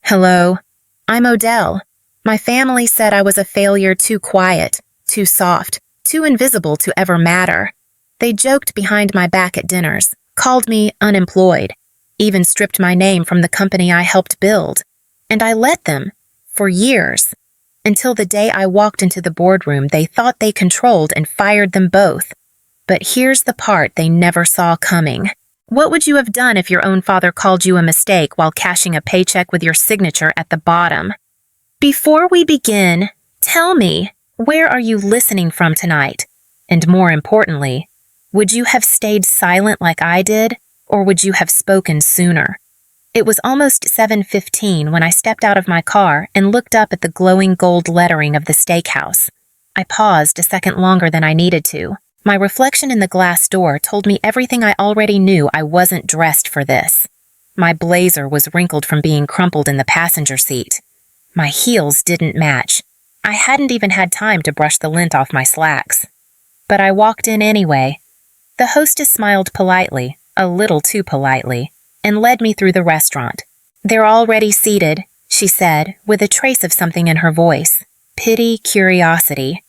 Hello, I'm Odell. My family said I was a failure, too quiet, too soft, too invisible to ever matter. They joked behind my back at dinners, called me unemployed, even stripped my name from the company I helped build. And I let them, for years. Until the day I walked into the boardroom they thought they controlled and fired them both. But here's the part they never saw coming. What would you have done if your own father called you a mistake while cashing a paycheck with your signature at the bottom? Before we begin, tell me, where are you listening from tonight? And more importantly, would you have stayed silent like I did, or would you have spoken sooner? It was almost 7:15 when I stepped out of my car and looked up at the glowing gold lettering of the steakhouse. I paused a second longer than I needed to. My reflection in the glass door told me everything I already knew. I wasn't dressed for this. My blazer was wrinkled from being crumpled in the passenger seat. My heels didn't match. I hadn't even had time to brush the lint off my slacks. But I walked in anyway. The hostess smiled politely, a little too politely, and led me through the restaurant. "They're already seated," she said, with a trace of something in her voice. Pity, curiosity.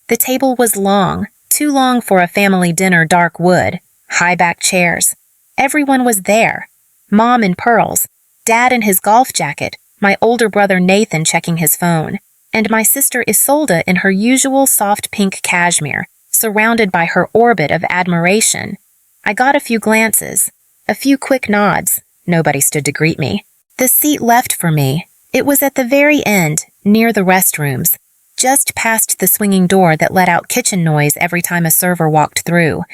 The table was long. Too long for a family dinner, dark wood, high-back chairs. Everyone was there. Mom in pearls, Dad in his golf jacket, my older brother Nathan checking his phone, and my sister Isolde in her usual soft pink cashmere, surrounded by her orbit of admiration. I got a few glances, a few quick nods. Nobody stood to greet me. The seat left for me. It was at the very end, near the restrooms, just past the swinging door that let out kitchen noise every time a server walked through.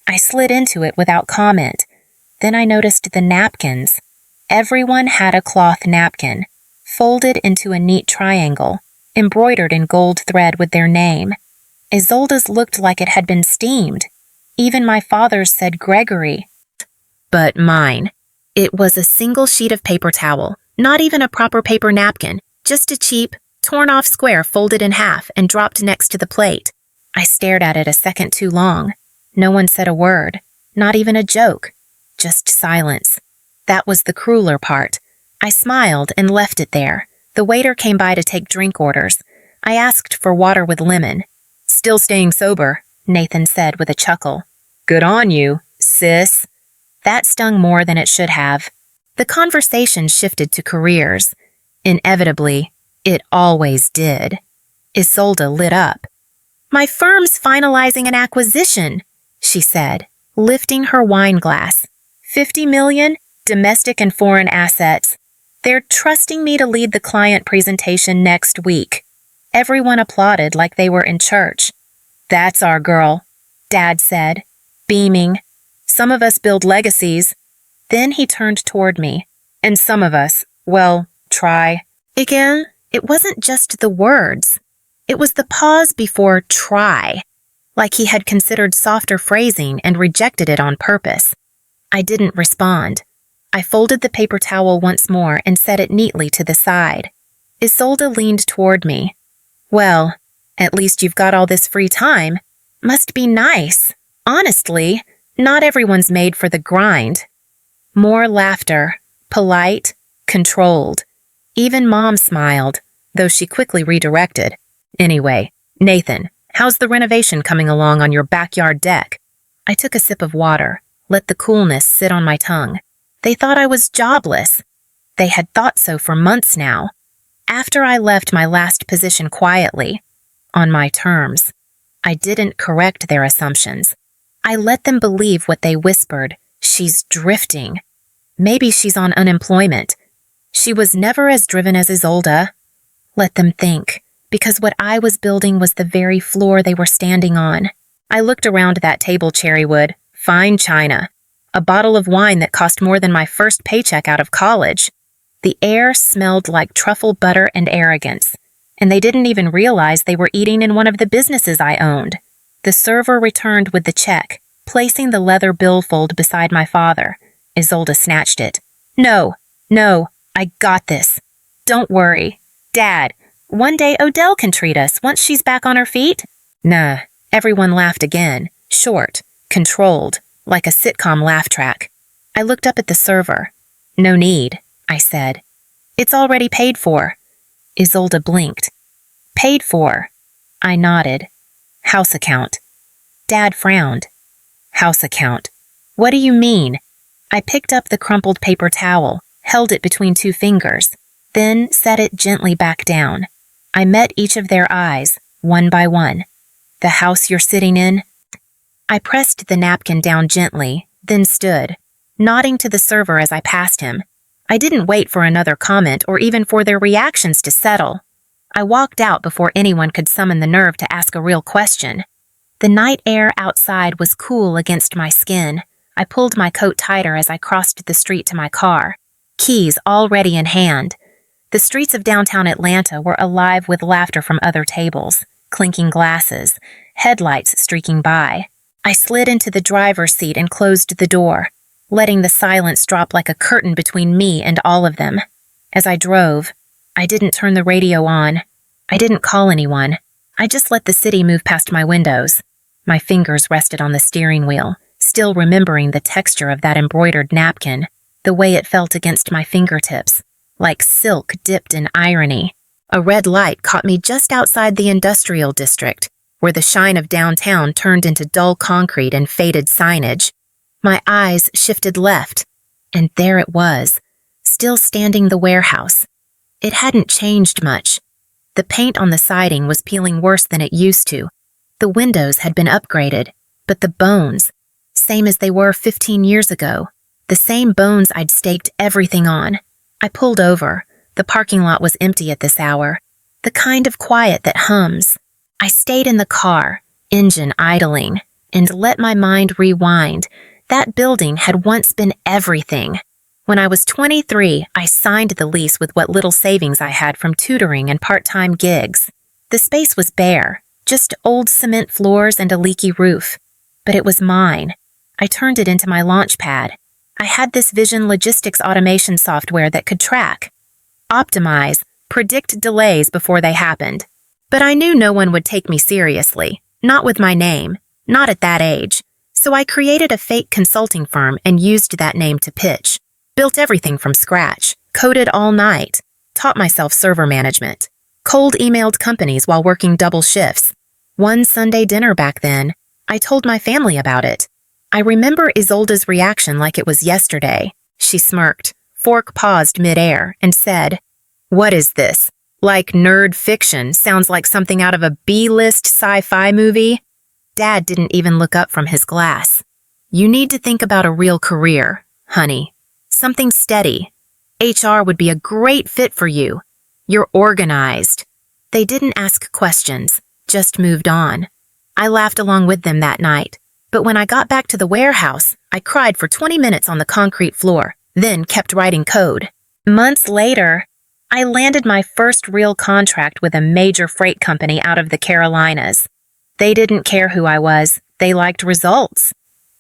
I slid into it without comment. Then I noticed the napkins. Everyone had a cloth napkin, folded into a neat triangle, embroidered in gold thread with their name. Isolde's looked like it had been steamed. Even my father's said Gregory. But mine. It was a single sheet of paper towel, not even a proper paper napkin, just a cheap, torn-off square folded in half and dropped next to the plate. I stared at it a second too long. No one said a word, not even a joke, just silence. That was the crueler part. I smiled and left it there. The waiter came by to take drink orders. I asked for water with lemon. "Still staying sober," Nathan said with a chuckle. "Good on you, sis." That stung more than it should have. The conversation shifted to careers. Inevitably, it always did. Isolde lit up. "My firm's finalizing an acquisition," she said, lifting her wine glass. "50 million, domestic and foreign assets. They're trusting me to lead the client presentation next week." Everyone applauded like they were in church. "That's our girl," Dad said, beaming. "Some of us build legacies." Then he turned toward me. "And some of us, well, try." Again, it wasn't just the words. It was the pause before try, like he had considered softer phrasing and rejected it on purpose. I didn't respond. I folded the paper towel once more and set it neatly to the side. Isolde leaned toward me. "Well, at least you've got all this free time. Must be nice. Honestly, not everyone's made for the grind." More laughter, polite, controlled. Even Mom smiled, though she quickly redirected. "Anyway, Nathan, how's the renovation coming along on your backyard deck?" I took a sip of water, let the coolness sit on my tongue. They thought I was jobless. They had thought so for months now. After I left my last position quietly, on my terms, I didn't correct their assumptions. I let them believe what they whispered. She's drifting. Maybe she's on unemployment. She was never as driven as Isolde. Let them think, because what I was building was the very floor they were standing on. I looked around that table, cherrywood, fine china, a bottle of wine that cost more than my first paycheck out of college. The air smelled like truffle butter and arrogance, and they didn't even realize they were eating in one of the businesses I owned. The server returned with the check, placing the leather billfold beside my father. Isolde snatched it. "No, no, I got this. Don't worry. Dad, one day Odell can treat us once she's back on her feet." Nah, everyone laughed again, short, controlled, like a sitcom laugh track. I looked up at the server. "No need," I said. It's already paid for. Isolde blinked. Paid for. I nodded. House account. Dad frowned. House account. What do you mean? I picked up the crumpled paper towel, held it between two fingers, then set it gently back down. I met each of their eyes, one by one. The house you're sitting in? I pressed the napkin down gently, then stood, nodding to the server as I passed him. I didn't wait for another comment or even for their reactions to settle. I walked out before anyone could summon the nerve to ask a real question. The night air outside was cool against my skin. I pulled my coat tighter as I crossed the street to my car, keys already in hand. The streets of downtown Atlanta were alive with laughter from other tables, clinking glasses, headlights streaking by. I slid into the driver's seat and closed the door, letting the silence drop like a curtain between me and all of them. As I drove, I didn't turn the radio on. I didn't call anyone. I just let the city move past my windows. My fingers rested on the steering wheel, still remembering the texture of that embroidered napkin, the way it felt against my fingertips, like silk dipped in irony. A red light caught me just outside the industrial district, where the shine of downtown turned into dull concrete and faded signage. My eyes shifted left, and there it was, still standing the warehouse. It hadn't changed much. The paint on the siding was peeling worse than it used to. The windows had been upgraded, but the bones, same as they were 15 years ago, the same bones I'd staked everything on. I pulled over. The parking lot was empty at this hour, the kind of quiet that hums. I stayed in the car, engine idling, and let my mind rewind. That building had once been everything. When I was 23, I signed the lease with what little savings I had from tutoring and part-time gigs. The space was bare, just old cement floors and a leaky roof. But it was mine. I turned it into my launch pad. I had this vision logistics automation software that could track, optimize, predict delays before they happened. But I knew no one would take me seriously, not with my name, not at that age. So I created a fake consulting firm and used that name to pitch. Built everything from scratch, coded all night, taught myself server management, cold emailed companies while working double shifts. One Sunday dinner back then, I told my family about it. I remember Isolde's reaction like it was yesterday. She smirked, fork paused midair, and said, "What is this? Like nerd fiction, sounds like something out of a B-list sci-fi movie." Dad didn't even look up from his glass. "You need to think about a real career, honey. Something steady. HR would be a great fit for you. You're organized." They didn't ask questions, just moved on. I laughed along with them that night, but when I got back to the warehouse, I cried for 20 minutes on the concrete floor, then kept writing code. Months later, I landed my first real contract with a major freight company out of the Carolinas. They didn't care who I was, they liked results.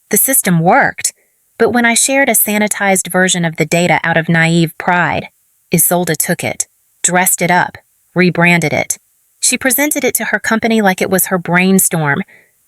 The system worked, but when I shared a sanitized version of the data out of naive pride, Isolde took it, dressed it up, rebranded it. She presented it to her company like it was her brainstorm.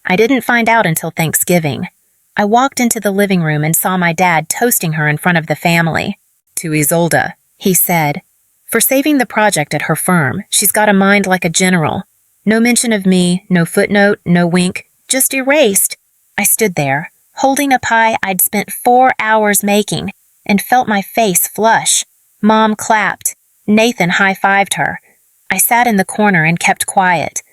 I didn't find out until Thanksgiving. I walked into the living room and saw my dad toasting her in front of the family. "To Isolde," he said. "For saving the project at her firm, she's got a mind like a general. No mention of me, no footnote, no wink, just erased." I stood there, holding a pie I'd spent 4 hours making, and felt my face flush. Mom clapped. Nathan high-fived her. I sat in the corner and kept quiet.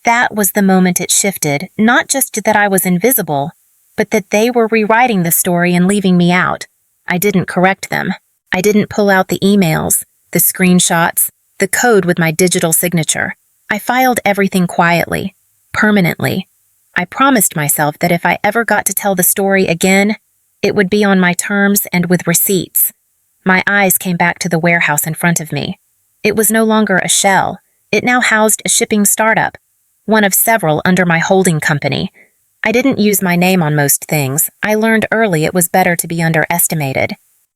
That was the moment it shifted, not just that I was invisible, but that they were rewriting the story and leaving me out. I didn't correct them. I didn't pull out the emails, the screenshots, the code with my digital signature. I filed everything quietly, permanently. I promised myself that if I ever got to tell the story again, it would be on my terms and with receipts. My eyes came back to the warehouse in front of me. It was no longer a shell. It now housed a shipping startup, one of several under my holding company. I didn't use my name on most things. I learned early it was better to be underestimated.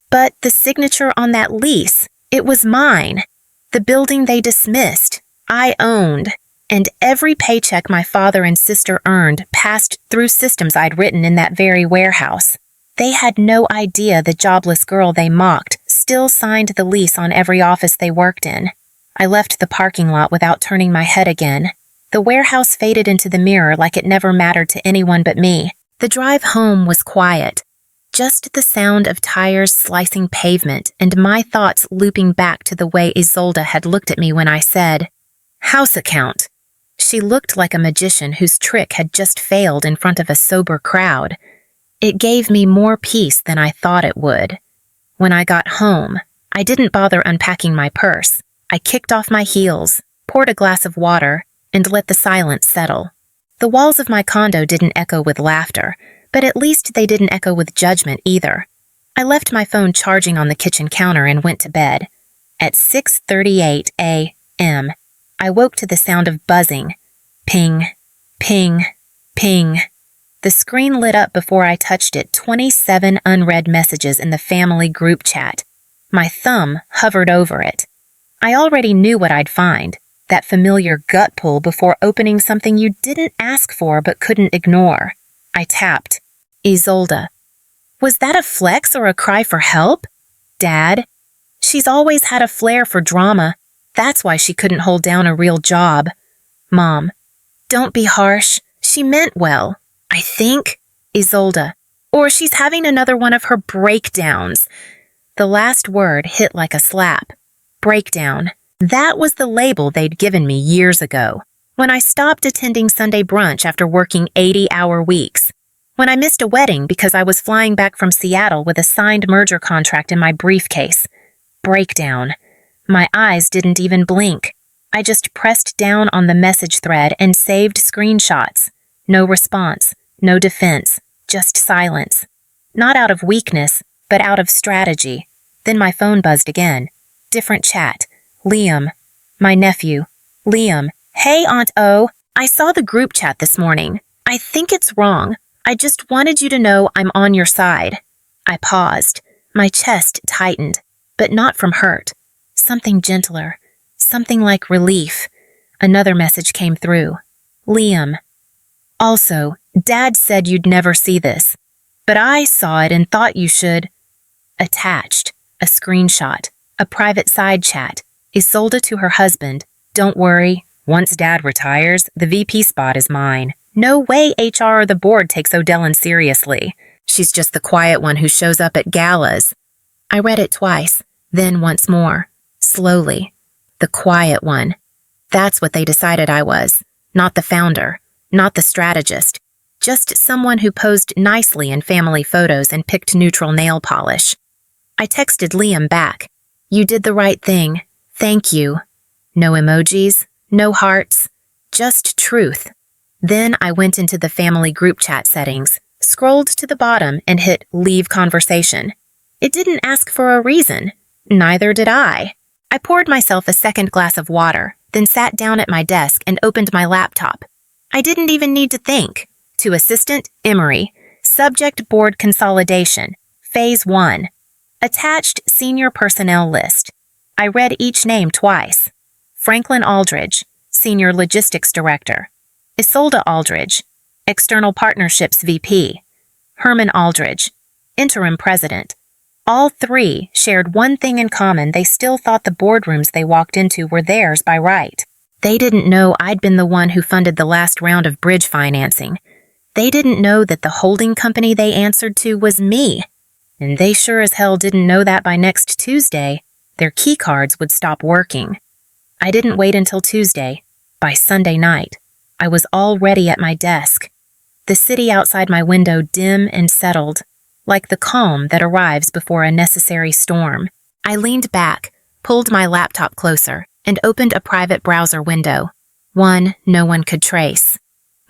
But the signature on that lease, it was mine. The building they dismissed, I owned. And every paycheck my father and sister earned passed through systems I'd written in that very warehouse. They had no idea the jobless girl they mocked still signed the lease on every office they worked in. I left the parking lot without turning my head again. The warehouse faded into the mirror like it never mattered to anyone but me. The drive home was quiet. Just the sound of tires slicing pavement and my thoughts looping back to the way Isolde had looked at me when I said, "House account." She looked like a magician whose trick had just failed in front of a sober crowd. It gave me more peace than I thought it would. When I got home, I didn't bother unpacking my purse. I kicked off my heels, poured a glass of water, and let the silence settle. The walls of my condo didn't echo with laughter, but at least they didn't echo with judgment either. I left my phone charging on the kitchen counter and went to bed. At 6:38 a.m., I woke to the sound of buzzing. Ping, ping, ping. The screen lit up before I touched it, 27 unread messages in the family group chat. My thumb hovered over it. I already knew what I'd find, that familiar gut pull before opening something you didn't ask for but couldn't ignore. I tapped. Isolde. Was that a flex or a cry for help? Dad? She's always had a flair for drama. That's why she couldn't hold down a real job. Mom. Don't be harsh. She meant well. I think. Isolde. Or she's having another one of her breakdowns. The last word hit like a slap. Breakdown. That was the label they'd given me years ago, when I stopped attending Sunday brunch after working 80-hour weeks, when I missed a wedding because I was flying back from Seattle with a signed merger contract in my briefcase. Breakdown. My eyes didn't even blink. I just pressed down on the message thread and saved screenshots. No response, no defense, just silence. Not out of weakness, but out of strategy. Then my phone buzzed again. Different chat. Liam. My nephew. Liam. Hey, Aunt O. I saw the group chat this morning. I think it's wrong. I just wanted you to know I'm on your side. I paused. My chest tightened, but not from hurt. Something gentler. Something like relief. Another message came through. Liam. Also, Dad said you'd never see this, but I saw it and thought you should. Attached. A screenshot. A private side chat. Isolde to her husband. Don't worry. Once Dad retires, the VP spot is mine. No way HR or the board takes Odellin seriously. She's just the quiet one who shows up at galas. I read it twice, then once more. Slowly. The quiet one. That's what they decided I was. Not the founder. Not the strategist. Just someone who posed nicely in family photos and picked neutral nail polish. I texted Liam back. You did the right thing. Thank you. No emojis, no hearts, just truth. Then I went into the family group chat settings, scrolled to the bottom and hit Leave Conversation. It didn't ask for a reason. Neither did I. I poured myself a second glass of water, then sat down at my desk and opened my laptop. I didn't even need to think. To Assistant Emery, Subject Board Consolidation, Phase 1. Attached Senior Personnel List. I read each name twice. Franklin Aldridge, Senior Logistics Director. Isolde Aldridge, External Partnerships VP. Herman Aldridge, Interim President. All three shared one thing in common: they still thought the boardrooms they walked into were theirs by right. They didn't know I'd been the one who funded the last round of bridge financing. They didn't know that the holding company they answered to was me. And they sure as hell didn't know that by next Tuesday, their key cards would stop working. I didn't wait until Tuesday. By Sunday night, I was already at my desk. The city outside my window dim and settled, like the calm that arrives before a necessary storm. I leaned back, pulled my laptop closer, and opened a private browser window, one no one could trace.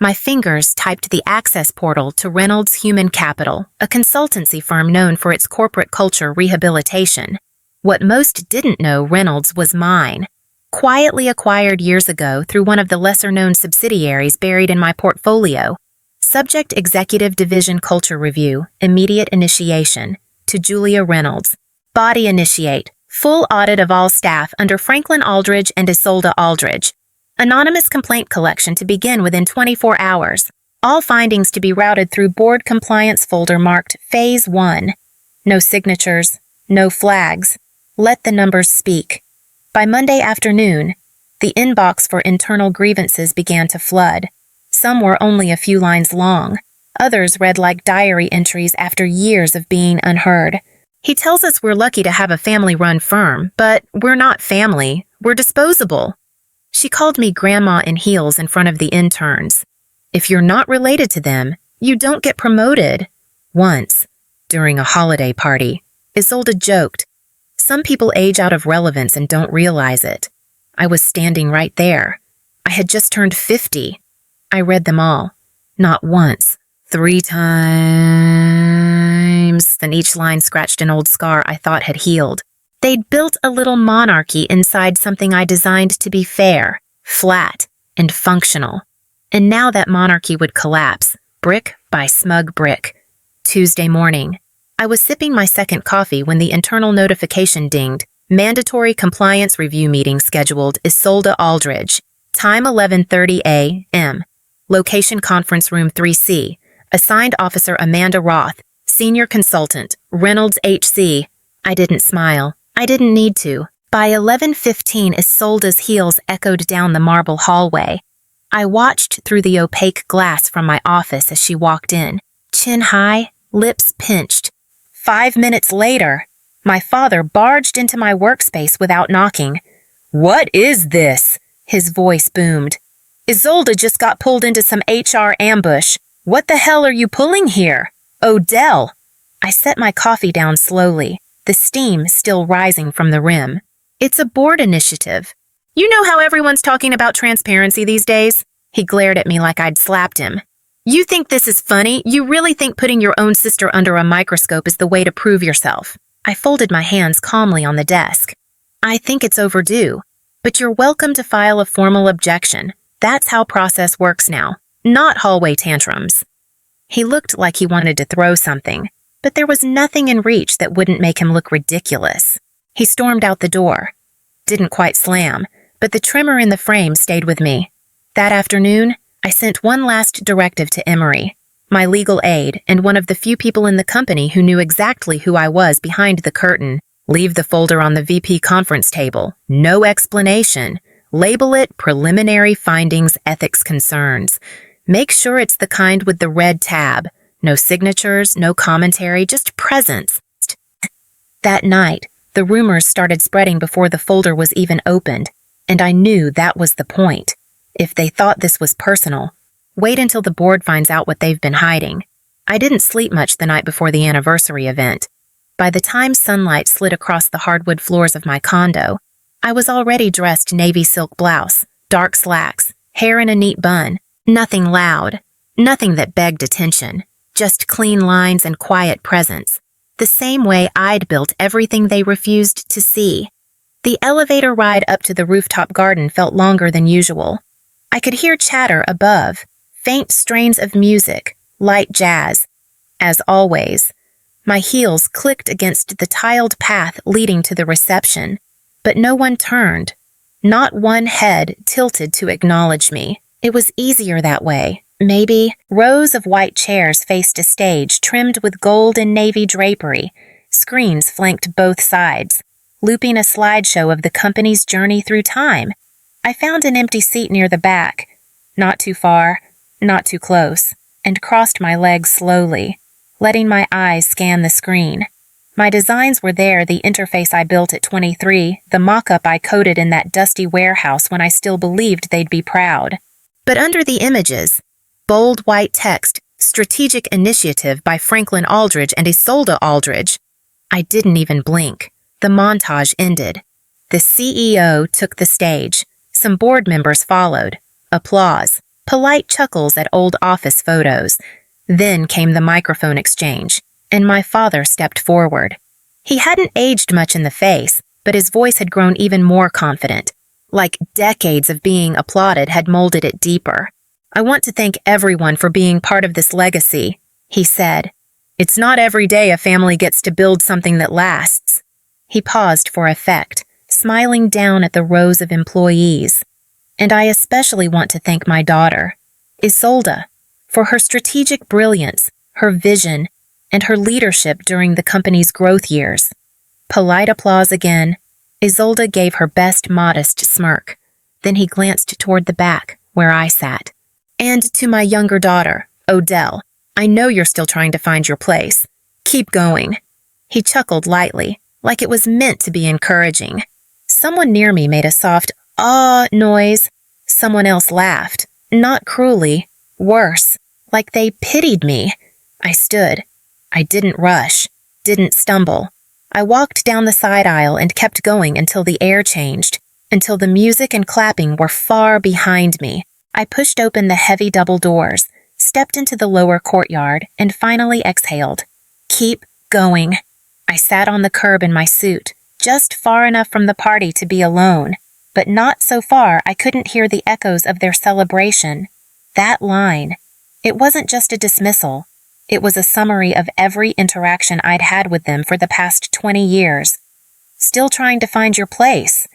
My fingers typed the access portal to Reynolds Human Capital, a consultancy firm known for its corporate culture rehabilitation. What most didn't know Reynolds was mine, quietly acquired years ago through one of the lesser-known subsidiaries buried in my portfolio. Subject Executive Division Culture Review, Immediate Initiation, to Julia Reynolds. Body Initiate, full audit of all staff under Franklin Aldridge and Isolde Aldridge. Anonymous complaint collection to begin within 24 hours. All findings to be routed through board compliance folder marked Phase 1. No signatures, no flags, Let the numbers speak. By Monday afternoon, the inbox for internal grievances began to flood. Some were only a few lines long. Others read like diary entries after years of being unheard. He tells us we're lucky to have a family-run firm, but we're not family. We're disposable. She called me grandma in heels in front of the interns. If you're not related to them, you don't get promoted. Once, during a holiday party, Isolde joked, "Some people age out of relevance and don't realize it." I was standing right there. I had just turned 50. I read them all. Not once, 3 times. Then each line scratched an old scar I thought had healed. They'd built a little monarchy inside something I designed to be fair, flat, and functional. And now that monarchy would collapse, brick by smug brick. Tuesday morning. I was sipping my second coffee when the internal notification dinged. Mandatory compliance review meeting scheduled. Isolde Aldridge. Time 11:30 a.m. Location conference room 3C. Assigned officer Amanda Roth. Senior consultant Reynolds HC. I didn't smile. I didn't need to. By 11:15, Isolde's heels echoed down the marble hallway. I watched through the opaque glass from my office as she walked in, chin high, lips pinched. 5 minutes later, my father barged into my workspace without knocking. "What is this?" his voice boomed. "Isolde just got pulled into some HR ambush. What the hell are you pulling here? Odell!" I set my coffee down slowly, the steam still rising from the rim. "It's a board initiative. You know how everyone's talking about transparency these days?" He glared at me like I'd slapped him. "You think this is funny? You really think putting your own sister under a microscope is the way to prove yourself?" I folded my hands calmly on the desk. "I think it's overdue, but you're welcome to file a formal objection. That's how process works now, not hallway tantrums." He looked like he wanted to throw something, but there was nothing in reach that wouldn't make him look ridiculous. He stormed out the door. Didn't quite slam, but the tremor in the frame stayed with me. That afternoon, I sent one last directive to Emery, my legal aide and one of the few people in the company who knew exactly who I was behind the curtain. "Leave the folder on the VP conference table. No explanation. Label it Preliminary Findings Ethics Concerns. Make sure it's the kind with the red tab. No signatures, no commentary, just presence." That night, the rumors started spreading before the folder was even opened, and I knew that was the point. If they thought this was personal, wait until the board finds out what they've been hiding. I didn't sleep much the night before the anniversary event. By the time sunlight slid across the hardwood floors of my condo, I was already dressed navy silk blouse, dark slacks, hair in a neat bun. Nothing loud, nothing that begged attention, just clean lines and quiet presence, the same way I'd built everything they refused to see. The elevator ride up to the rooftop garden felt longer than usual. I could hear chatter above, faint strains of music, light jazz. As always, my heels clicked against the tiled path leading to the reception, but no one turned. Not one head tilted to acknowledge me. It was easier that way. Maybe. Rows of white chairs faced a stage trimmed with gold and navy drapery. Screens flanked both sides, looping a slideshow of the company's journey through time. I found an empty seat near the back, not too far, not too close, and crossed my legs slowly, letting my eyes scan the screen. My designs were there, the interface I built at 23, the mock-up I coded in that dusty warehouse when I still believed they'd be proud. But under the images, bold white text, Strategic Initiative by Franklin Aldridge and Isolde Aldridge. I didn't even blink. The montage ended. The CEO took the stage. Some board members followed. Applause. Polite chuckles at old office photos. Then came the microphone exchange, and my father stepped forward. He hadn't aged much in the face, but his voice had grown even more confident. Like decades of being applauded had molded it deeper. "I want to thank everyone for being part of this legacy," he said. "It's not every day a family gets to build something that lasts." He paused for effect, smiling down at the rows of employees. "And I especially want to thank my daughter, Isolde, for her strategic brilliance, her vision, and her leadership during the company's growth years. Polite applause again. Isolde gave her best modest smirk. Then he glanced toward the back, where I sat. And to my younger daughter, Odell, I know you're still trying to find your place. Keep going. He chuckled lightly, like it was meant to be encouraging. Someone near me made a soft "ah" noise. Someone else laughed, not cruelly, worse, like they pitied me. I stood. I didn't rush, didn't stumble. I walked down the side aisle and kept going until the air changed, until the music and clapping were far behind me. I pushed open the heavy double doors, stepped into the lower courtyard, and finally exhaled. Keep going. I sat on the curb in my suit, just far enough from the party to be alone, but not so far I couldn't hear the echoes of their celebration. That line. It wasn't just a dismissal. It was a summary of every interaction I'd had with them for the past 20 years. Still trying to find your place.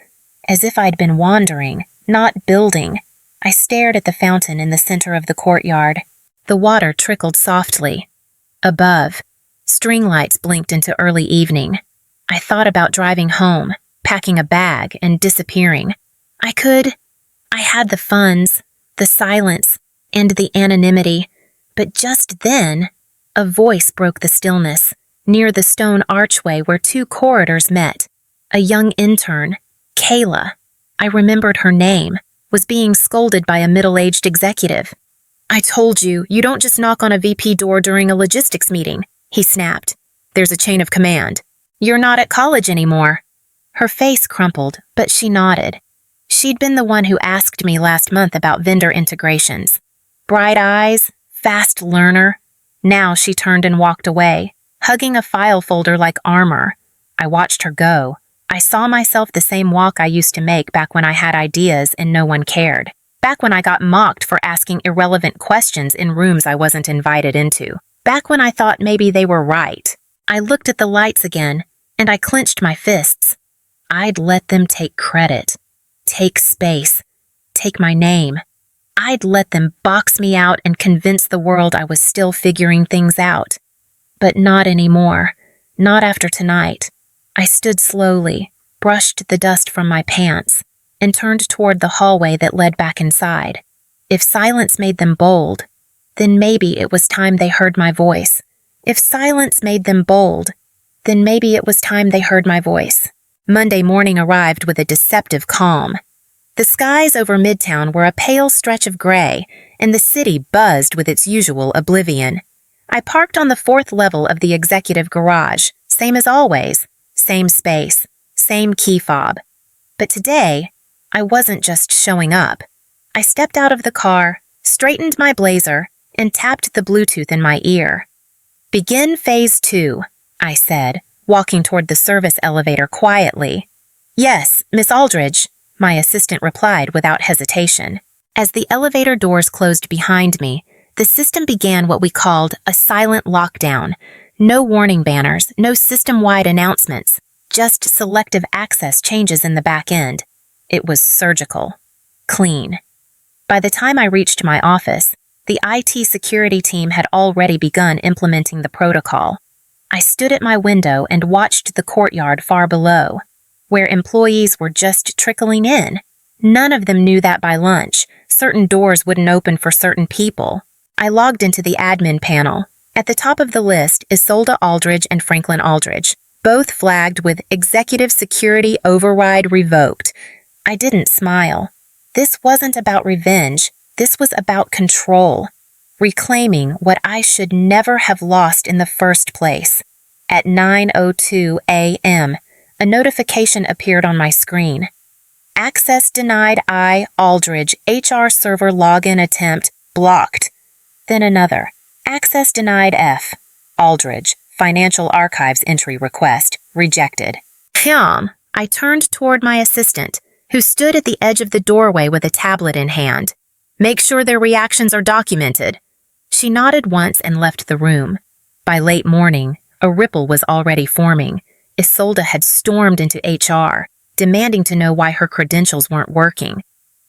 As if I'd been wandering, not building. I stared at the fountain in the center of the courtyard. The water trickled softly. Above, string lights blinked into early evening. I thought about driving home, packing a bag, and disappearing. I had the funds, the silence, and the anonymity, but just then, a voice broke the stillness, near the stone archway where two corridors met. A young intern, Kayla, I remembered her name, was being scolded by a middle-aged executive. I told you, you don't just knock on a VP door during a logistics meeting, he snapped. There's a chain of command. You're not at college anymore. Her face crumpled, but she nodded. She'd been the one who asked me last month about vendor integrations. Bright eyes, fast learner. Now she turned and walked away, hugging a file folder like armor. I watched her go. I saw myself the same walk I used to make back when I had ideas and no one cared. Back when I got mocked for asking irrelevant questions in rooms I wasn't invited into. Back when I thought maybe they were right. I looked at the lights again, and I clenched my fists. I'd let them take credit, take space, take my name. I'd let them box me out and convince the world I was still figuring things out. But not anymore. Not after tonight. I stood slowly, brushed the dust from my pants, and turned toward the hallway that led back inside. If silence made them bold, then maybe it was time they heard my voice. If silence made them bold, then maybe it was time they heard my voice. Monday morning arrived with a deceptive calm. The skies over Midtown were a pale stretch of gray, and the city buzzed with its usual oblivion. I parked on the 4th level of the executive garage, same as always, same space, same key fob. But today, I wasn't just showing up. I stepped out of the car, straightened my blazer, and tapped the Bluetooth in my ear. Begin phase 2, I said, walking toward the service elevator quietly. Yes, Miss Aldridge, my assistant replied without hesitation. As the elevator doors closed behind me, the system began what we called a silent lockdown. No warning banners, no system-wide announcements, just selective access changes in the back end. It was surgical. Clean. By the time I reached my office, the IT security team had already begun implementing the protocol. I stood at my window and watched the courtyard far below, where employees were just trickling in. None of them knew that by lunch, certain doors wouldn't open for certain people. I logged into the admin panel. At the top of the list is Isolde Aldridge and Franklin Aldridge, both flagged with Executive Security Override Revoked. I didn't smile. This wasn't about revenge. This was about control. Reclaiming what I should never have lost in the first place. At 9:02 a.m., a notification appeared on my screen. Access denied I, Aldridge, HR server login attempt, blocked. Then another. Access denied F, Aldridge, financial archives entry request, rejected. I turned toward my assistant, who stood at the edge of the doorway with a tablet in hand. Make sure their reactions are documented. She nodded once and left the room. By late morning, a ripple was already forming. Isolde had stormed into HR, demanding to know why her credentials weren't working.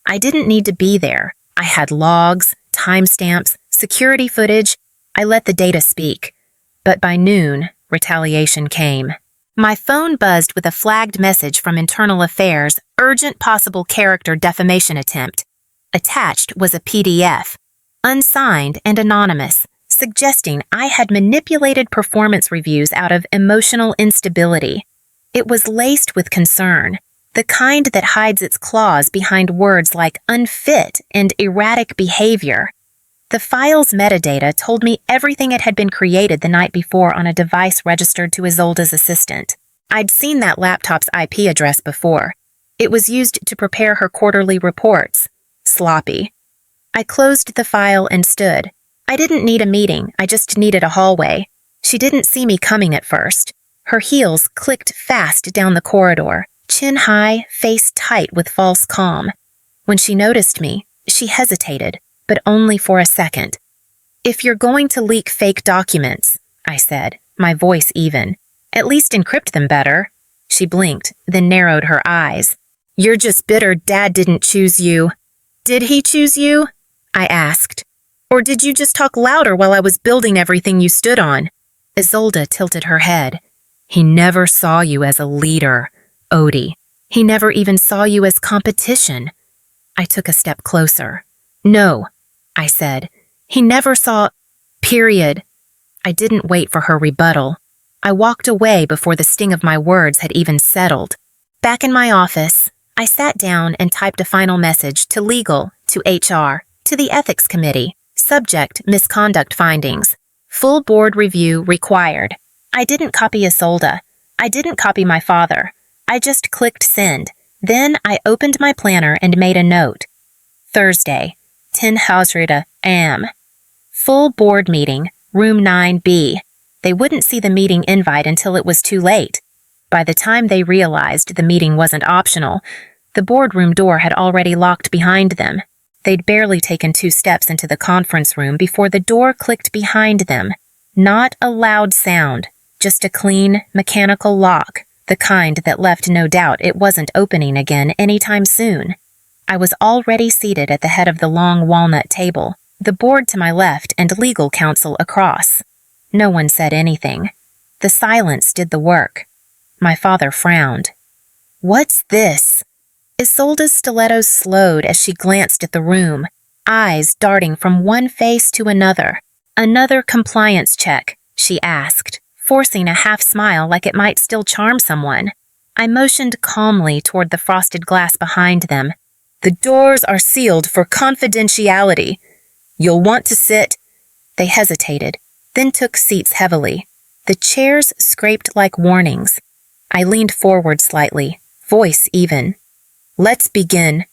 I didn't need to be there. I had logs, timestamps, security footage. I let the data speak. But by noon, retaliation came. My phone buzzed with a flagged message from Internal Affairs, urgent possible character defamation attempt. Attached was a PDF, unsigned and anonymous, suggesting I had manipulated performance reviews out of emotional instability. It was laced with concern, the kind that hides its claws behind words like unfit and erratic behavior. The file's metadata told me everything it had been created the night before on a device registered to Isolda's assistant. I'd seen that laptop's IP address before. It was used to prepare her quarterly reports. Sloppy. I closed the file and stood. I didn't need a meeting, I just needed a hallway. She didn't see me coming at first. Her heels clicked fast down the corridor, chin high, face tight with false calm. When she noticed me, she hesitated, but only for a second. "If you're going to leak fake documents," I said, my voice even, "at least encrypt them better." She blinked, then narrowed her eyes. "You're just bitter Dad didn't choose you." "Did he choose you?" I asked. "Or did you just talk louder while I was building everything you stood on?" Isolda tilted her head. "He never saw you as a leader, Odie. He never even saw you as competition." I took a step closer. "No," I said. "He never saw... period." I didn't wait for her rebuttal. I walked away before the sting of my words had even settled. Back in my office, I sat down and typed a final message to legal, to HR, to the ethics committee. Subject, misconduct findings. Full board review required. I didn't copy Isolda. I didn't copy my father. I just clicked send. Then I opened my planner and made a note. Thursday, 10:00 am. Full board meeting, room 9B. They wouldn't see the meeting invite until it was too late. By the time they realized the meeting wasn't optional, the boardroom door had already locked behind them. They'd barely taken 2 steps into the conference room before the door clicked behind them. Not a loud sound, just a clean, mechanical lock, the kind that left no doubt it wasn't opening again anytime soon. I was already seated at the head of the long walnut table, the board to my left and legal counsel across. No one said anything. The silence did the work. My father frowned. "What's this?" Isolda's stilettos slowed as she glanced at the room, eyes darting from one face to another. "Another compliance check," she asked, forcing a half smile like it might still charm someone. I motioned calmly toward the frosted glass behind them. "The doors are sealed for confidentiality. You'll want to sit." They hesitated, then took seats heavily. The chairs scraped like warnings. I leaned forward slightly, voice even. "Let's begin."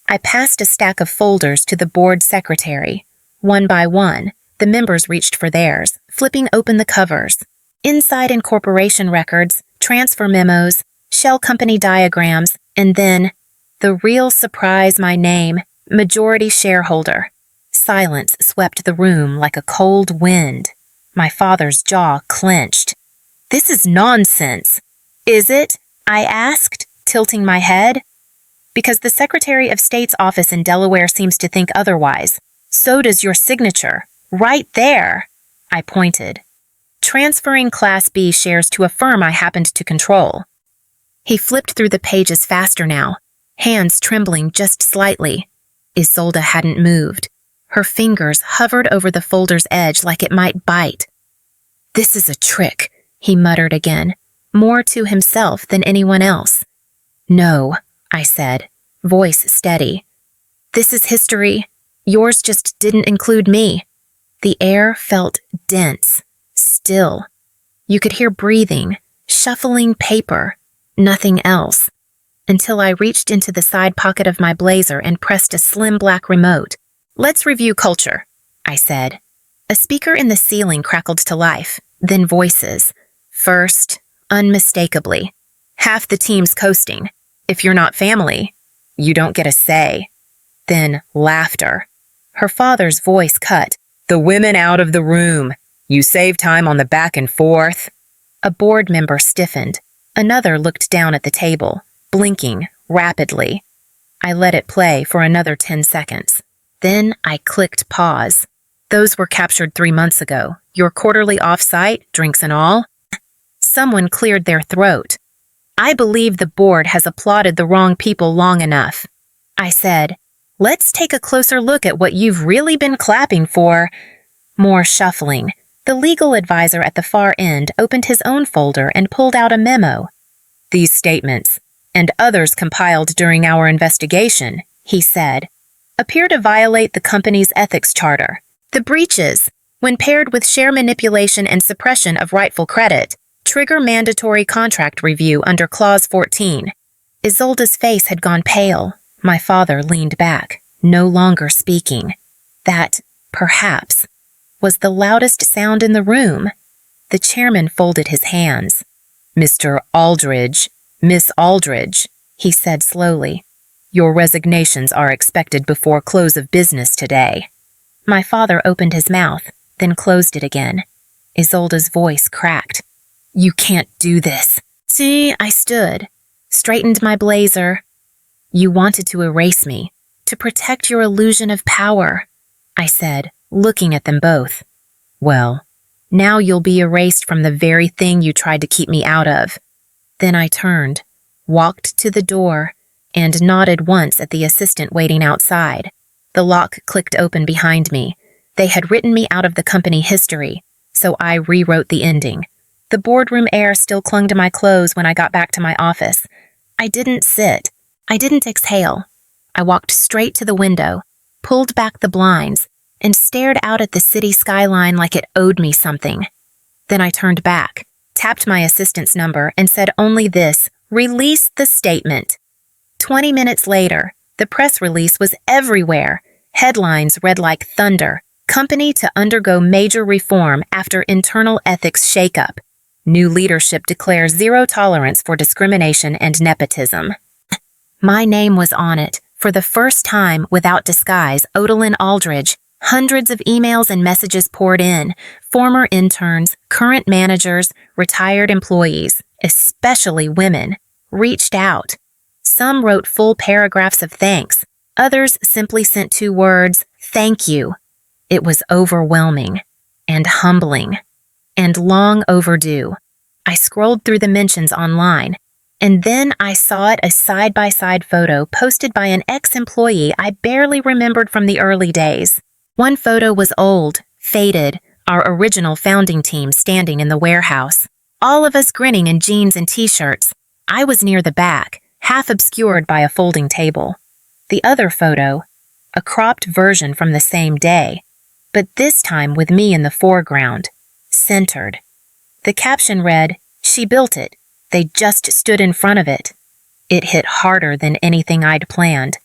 I passed a stack of folders to the board secretary. One by one, the members reached for theirs, flipping open the covers. Inside incorporation records, transfer memos, shell company diagrams, and then, the real surprise, my name, majority shareholder. Silence swept the room like a cold wind. My father's jaw clenched. "This is nonsense." "Is it?" I asked, tilting my head. "Because the Secretary of State's office in Delaware seems to think otherwise. So does your signature. Right there." I pointed. "Transferring Class B shares to a firm I happened to control." He flipped through the pages faster now, hands trembling just slightly. Isolda hadn't moved. Her fingers hovered over the folder's edge like it might bite. "This is a trick," he muttered again, more to himself than anyone else. "No," I said, voice steady. "This is history. Yours just didn't include me." The air felt dense, still. You could hear breathing, shuffling paper, nothing else, until I reached into the side pocket of my blazer and pressed a slim black remote. "Let's review culture," I said. A speaker in the ceiling crackled to life, then voices. First, unmistakably. "Half the team's coasting. If you're not family, you don't get a say." Then laughter. Her father's voice cut. "The women out of the room. You save time on the back and forth." A board member stiffened. Another looked down at the table, blinking rapidly. I let it play for another 10 seconds. Then I clicked pause. "Those were captured 3 months ago. Your quarterly off-site, drinks and all?" Someone cleared their throat. I believe the board has applauded the wrong people long enough. I said, let's take a closer look at what you've really been clapping for. More shuffling. The legal advisor at the far end opened his own folder and pulled out a memo. These statements, and others compiled during our investigation, he said, appear to violate the company's ethics charter. The breaches, when paired with share manipulation and suppression of rightful credit, trigger mandatory contract review under Clause 14. Isolde's face had gone pale. My father leaned back, no longer speaking. That, perhaps, was the loudest sound in the room. The chairman folded his hands. Mr. Aldridge, Miss Aldridge, he said slowly, your resignations are expected before close of business today. My father opened his mouth, then closed it again. Isolde's voice cracked. You can't do this. See, I stood, straightened my blazer. You wanted to erase me, to protect your illusion of power, I said, looking at them both. Well, now you'll be erased from the very thing you tried to keep me out of. Then I turned, walked to the door, and nodded once at the assistant waiting outside. The lock clicked open behind me. They had written me out of the company history, so I rewrote the ending. The boardroom air still clung to my clothes when I got back to my office. I didn't sit. I didn't exhale. I walked straight to the window, pulled back the blinds, and stared out at the city skyline like it owed me something. Then I turned back, tapped my assistant's number, and said only this, release the statement. 20 minutes later, the press release was everywhere. Headlines read like thunder. Company to undergo major reform after internal ethics shakeup. New leadership declares zero tolerance for discrimination and nepotism. My name was on it. For the first time, without disguise, Odalyn Aldridge. Hundreds of emails and messages poured in. Former interns, current managers, retired employees, especially women, reached out. Some wrote full paragraphs of thanks. Others simply sent 2 words, thank you. It was overwhelming and humbling and long overdue. I scrolled through the mentions online, and then I saw it a side-by-side photo posted by an ex-employee I barely remembered from the early days. One photo was old, faded, our original founding team standing in the warehouse. All of us grinning in jeans and t-shirts. I was near the back, half obscured by a folding table. The other photo, a cropped version from the same day, but this time with me in the foreground, centered. The caption read, "She built it. They just stood in front of it." It hit harder than anything I'd planned.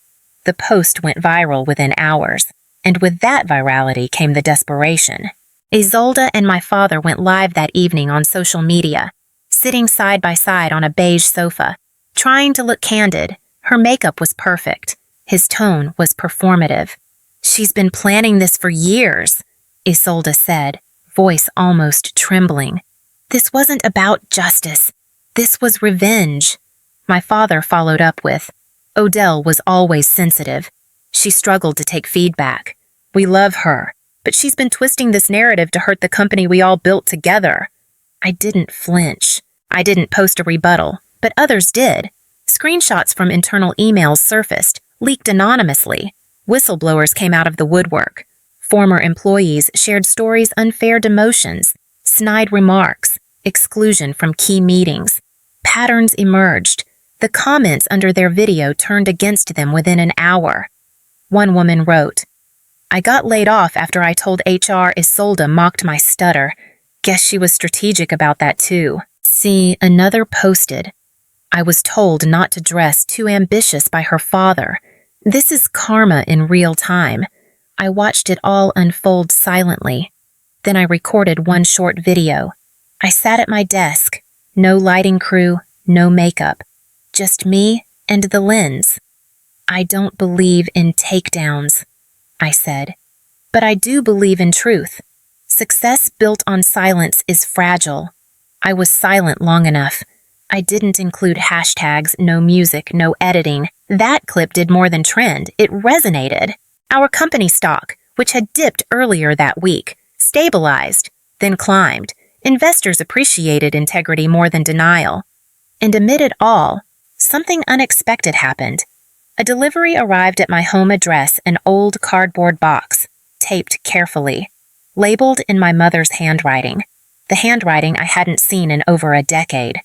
The post went viral within hours, and with that virality came the desperation. Isolde and my father went live that evening on social media, sitting side by side on a beige sofa, trying to look candid. Her makeup was perfect. His tone was performative. "She's been planning this for years," Isolde said, voice almost trembling. "This wasn't about justice. This was revenge." My father followed up with, "Odell was always sensitive. She struggled to take feedback. We love her, but she's been twisting this narrative to hurt the company we all built together." I didn't flinch. I didn't post a rebuttal, but others did. Screenshots from internal emails surfaced, leaked anonymously. Whistleblowers came out of the woodwork. Former employees shared stories: unfair demotions, snide remarks, exclusion from key meetings. Patterns emerged. The comments under their video turned against them within an hour. One woman wrote, "I got laid off after I told HR Isolde mocked my stutter. Guess she was strategic about that too." See, another posted, "I was told not to dress too ambitious by her father. This is karma in real time." I watched it all unfold silently. Then I recorded one short video. I sat at my desk, no lighting crew, no makeup, just me and the lens. "I don't believe in takedowns," I said, "but I do believe in truth. Success built on silence is fragile." I was silent long enough. I didn't include hashtags, no music, no editing. That clip did more than trend. It resonated. Our company stock, which had dipped earlier that week, stabilized, then climbed. Investors appreciated integrity more than denial. And amid it all, something unexpected happened. A delivery arrived at my home address, an old cardboard box, taped carefully, labeled in my mother's handwriting, the handwriting I hadn't seen in over a decade.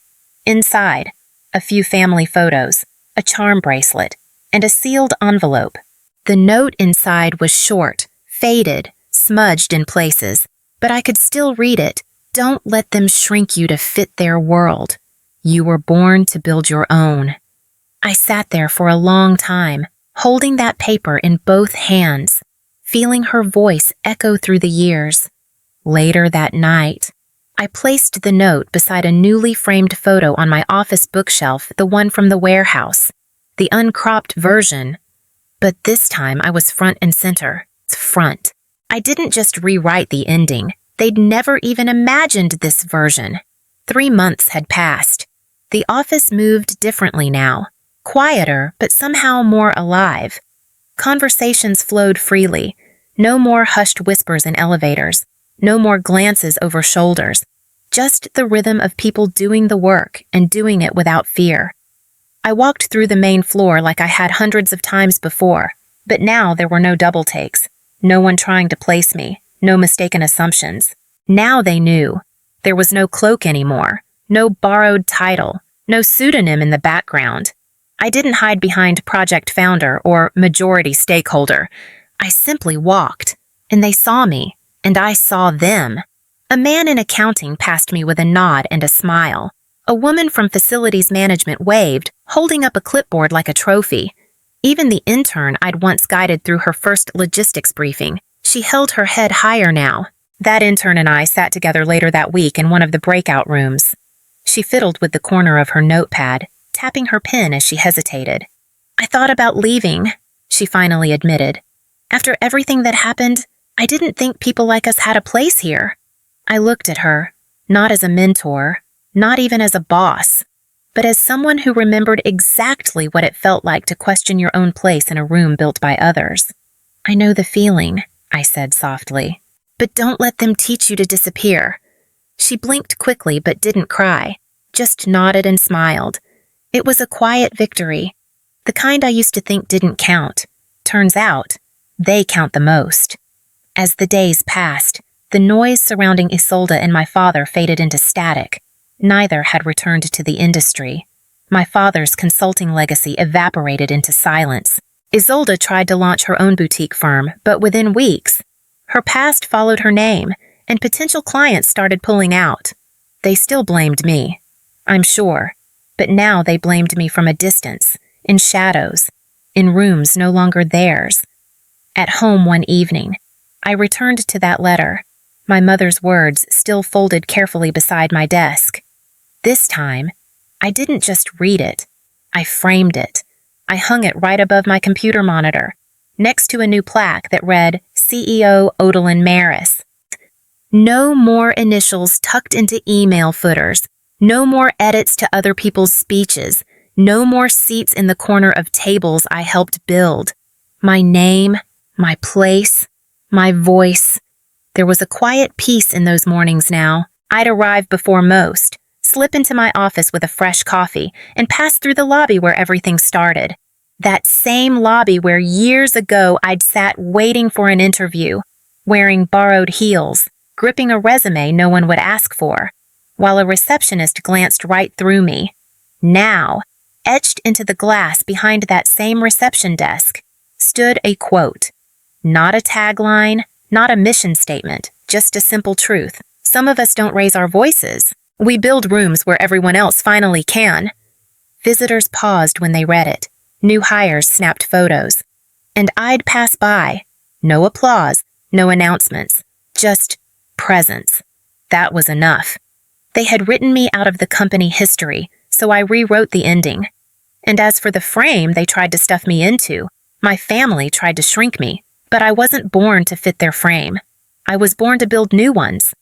Inside, a few family photos, a charm bracelet, and a sealed envelope. The note inside was short, faded, smudged in places, but I could still read it. Don't let them shrink you to fit their world. You were born to build your own. I sat there for a long time, holding that paper in both hands, feeling her voice echo through the years. Later that night, I placed the note beside a newly framed photo on my office bookshelf, the one from the warehouse, the uncropped version. But this time I was front and center. Front. I didn't just rewrite the ending. They'd never even imagined this version. 3 months had passed. The office moved differently now. Quieter, but somehow more alive. Conversations flowed freely. No more hushed whispers in elevators. No more glances over shoulders. Just the rhythm of people doing the work and doing it without fear. I walked through the main floor like I had hundreds of times before, but now there were no double takes. No one trying to place me. No mistaken assumptions. Now they knew. There was no cloak anymore. No borrowed title. No pseudonym in the background. I didn't hide behind project founder or majority stakeholder. I simply walked, and they saw me, and I saw them. A man in accounting passed me with a nod and a smile. A woman from facilities management waved, holding up a clipboard like a trophy. Even the intern I'd once guided through her first logistics briefing, she held her head higher now. That intern and I sat together later that week in one of the breakout rooms. She fiddled with the corner of her notepad, tapping her pen as she hesitated. I thought about leaving, she finally admitted. After everything that happened, I didn't think people like us had a place here. I looked at her, not as a mentor, not even as a boss, but as someone who remembered exactly what it felt like to question your own place in a room built by others. I know the feeling, I said softly, but don't let them teach you to disappear. She blinked quickly but didn't cry, just nodded and smiled. It was a quiet victory, the kind I used to think didn't count. Turns out, they count the most. As the days passed, the noise surrounding Isolde and my father faded into static. Neither had returned to the industry. My father's consulting legacy evaporated into silence. Isolde tried to launch her own boutique firm, but within weeks, her past followed her name, and potential clients started pulling out. They still blamed me, I'm sure, but now they blamed me from a distance, in shadows, in rooms no longer theirs. At home one evening, I returned to that letter, my mother's words still folded carefully beside my desk. This time, I didn't just read it, I framed it. I hung it right above my computer monitor, next to a new plaque that read, CEO Odalyn Maris. No more initials tucked into email footers, no more edits to other people's speeches, no more seats in the corner of tables I helped build. My name, my place, my voice. There was a quiet peace in those mornings now. I'd arrive before most, slip into my office with a fresh coffee, and pass through the lobby where everything started. That same lobby where years ago I'd sat waiting for an interview, wearing borrowed heels, gripping a resume no one would ask for, while a receptionist glanced right through me. Now, etched into the glass behind that same reception desk, stood a quote. Not a tagline, not a mission statement, just a simple truth. Some of us don't raise our voices. We build rooms where everyone else finally can. Visitors paused when they read it. New hires snapped photos. And I'd pass by. No applause, no announcements, just presence. That was enough. They had written me out of the company history, so I rewrote the ending. And as for the frame they tried to stuff me into, my family tried to shrink me, but I wasn't born to fit their frame. I was born to build new ones.